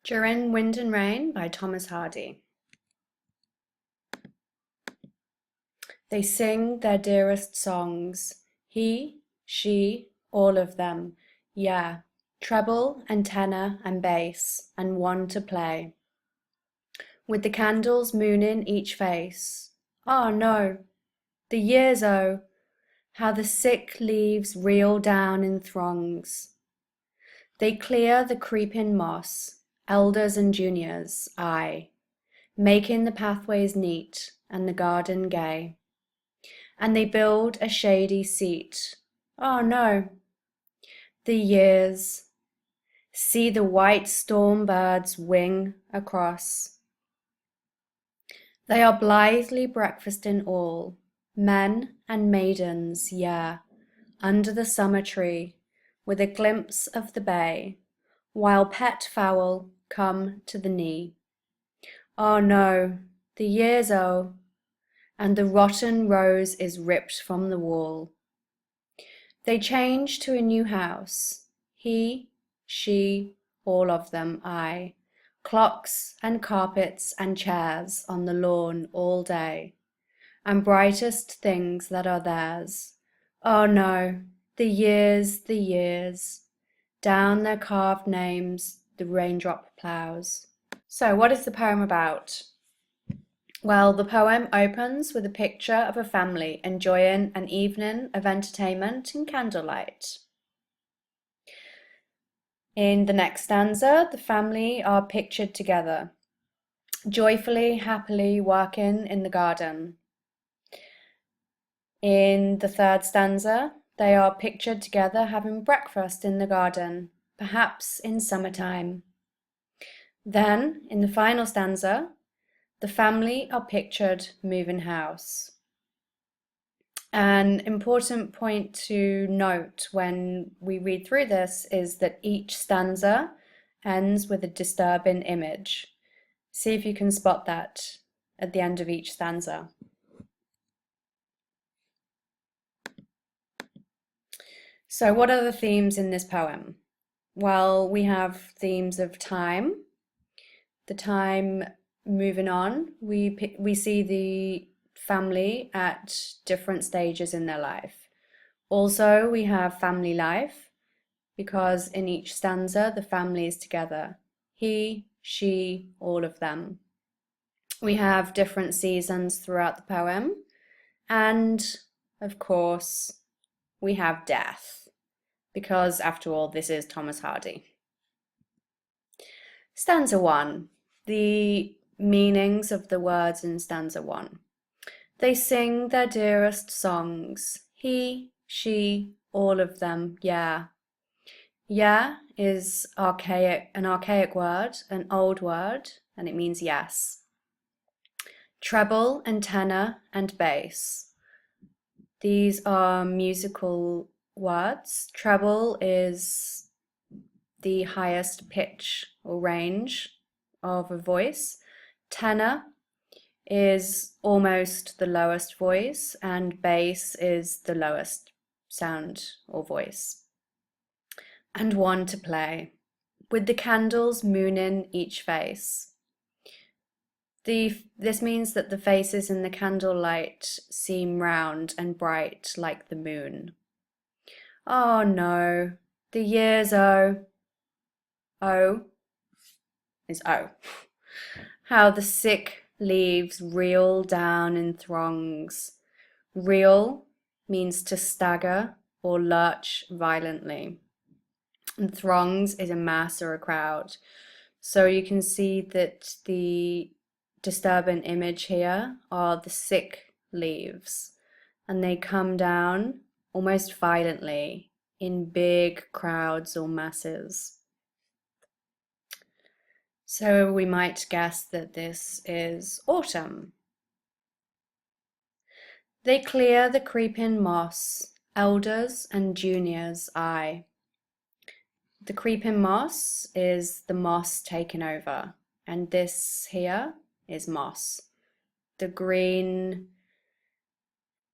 During Wind and Rain by Thomas Hardy. They sing their dearest songs, he, she, all of them, yeah, treble and tenor and bass, and one to play. With the candles mooning each face. Oh no, the years oh, how the sick leaves reel down in throngs. They clear the creeping moss, elders and juniors, aye, making the pathways neat and the garden gay. And they build a shady seat. Oh no, the years. See the white storm birds wing across. They are blithely breakfasting all, men and maidens, yeah, under the summer tree, with a glimpse of the bay, while pet fowl come to the knee. Oh no, the years oh, and the rotten rose is ripped from the wall. They change to a new house, he, she, all of them, I, clocks and carpets and chairs on the lawn all day, and brightest things that are theirs. Oh no, the years, down their carved names the raindrop ploughs. So what is the poem about? Well, the poem opens with a picture of a family enjoying an evening of entertainment in candlelight. In the next stanza, the family are pictured together, joyfully, happily working in the garden. In the third stanza, they are pictured together having breakfast in the garden, perhaps in summertime. Then, in the final stanza, the family are pictured moving house. An important point to note when we read through this is that each stanza ends with a disturbing image. See if you can spot that at the end of each stanza. So what are the themes in this poem? Well, we have themes of time, the time moving on. We see the family at different stages in their life. Also, we have family life, because in each stanza the family is together. He, she, all of them. We have different seasons throughout the poem, and of course, we have death, because after all, this is Thomas Hardy. Stanza 1. The meanings of the words in stanza 1. They sing their dearest songs, he, she, all of them, yeah. Yeah is an archaic word, an old word, and it means yes. Treble and tenor and bass. These are musical words. Treble is the highest pitch or range of a voice. Tenor is almost the lowest voice, and bass is the lowest sound or voice. And one to play, with the candles mooning each face. This means that the faces in the candlelight seem round and bright like the moon. Oh no, the years oh. O is O. How the sick leaves reel down in throngs. Reel means to stagger or lurch violently. And throngs is a mass or a crowd. So you can see that the disturbing image here are the sick leaves, and they come down almost violently in big crowds or masses. So we might guess that this is autumn. They clear the creeping moss, elders and juniors, aye. The creeping moss is the moss taken over, and this here is moss, the green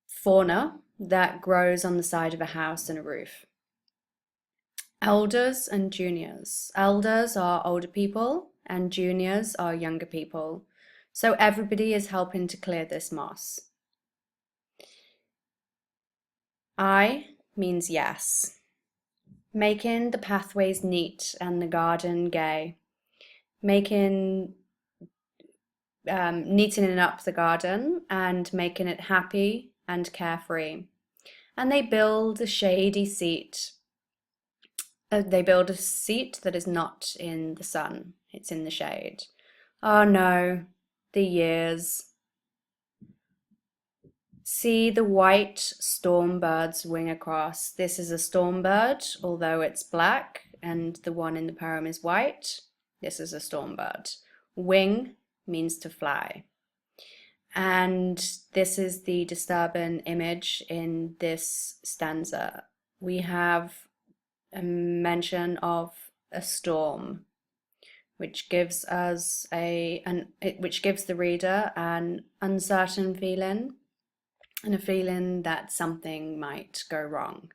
fauna that grows on the side of a house and a roof. Elders and juniors. Elders are older people and juniors are younger people. So everybody is helping to clear this moss. I means yes. Making the pathways neat and the garden gay. Making neatening up the garden and making it happy and carefree. And they build a shady seat. They build a seat that is not in the sun, it's in the shade. Oh no, the years. See the white storm birds wing across. This is a storm bird, although it's black, and the one in the poem is white. This is a storm bird. Wing means to fly. And this is the disturbing image in this stanza. We have a mention of a storm, which gives us which gives the reader an uncertain feeling and a feeling that something might go wrong.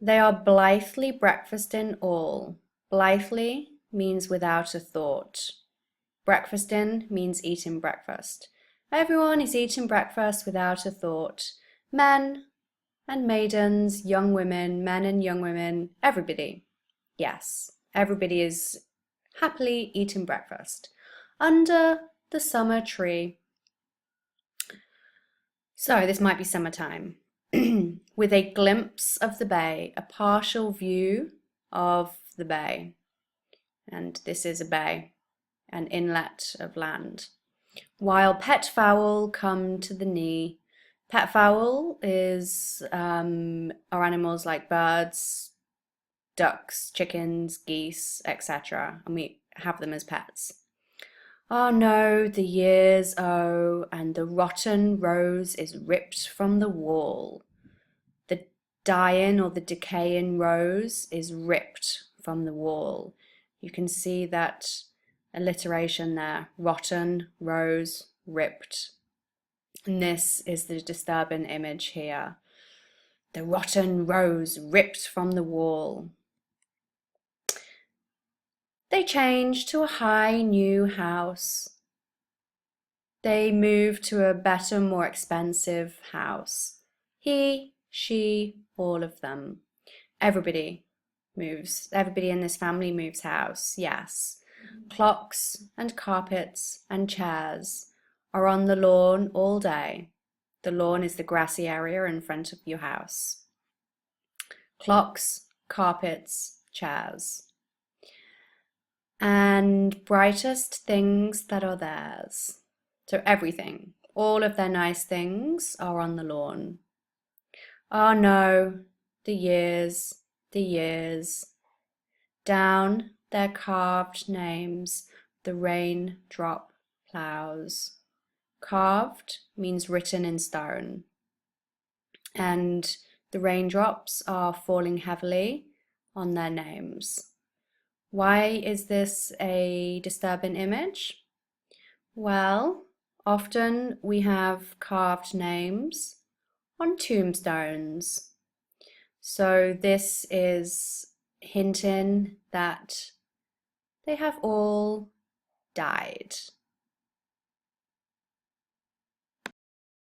They are blithely breakfasting all. Blithely means without a thought. Breakfasting means eating breakfast. Everyone is eating breakfast without a thought. Men and maidens, young women, men and young women, everybody. Yes, everybody is happily eating breakfast under the summer tree. So this might be summertime. With a glimpse of the bay, a partial view of the bay. And this is a bay, an inlet of land. While pet fowl come to the knee. Pet fowl are animals like birds, ducks, chickens, geese, etc. And we have them as pets. Oh no, the years, oh, and the rotten rose is ripped from the wall. The dying or the decaying rose is ripped from the wall. You can see that alliteration there. Rotten, rose, ripped. And this is the disturbing image here. The rotten rose ripped from the wall. They change to a high new house. They move to a better, more expensive house. He, she, all of them. Everybody moves. Everybody in this family moves house, yes. Clocks and carpets and chairs are on the lawn all day. The lawn is the grassy area in front of your house. Clocks, carpets, chairs. And brightest things that are theirs. So everything, all of their nice things are on the lawn. Oh no, the years, the years. Down their carved names, the raindrop plows. Carved means written in stone. And the raindrops are falling heavily on their names. Why is this a disturbing image? Well, often we have carved names on tombstones. So this is hinting that they have all died.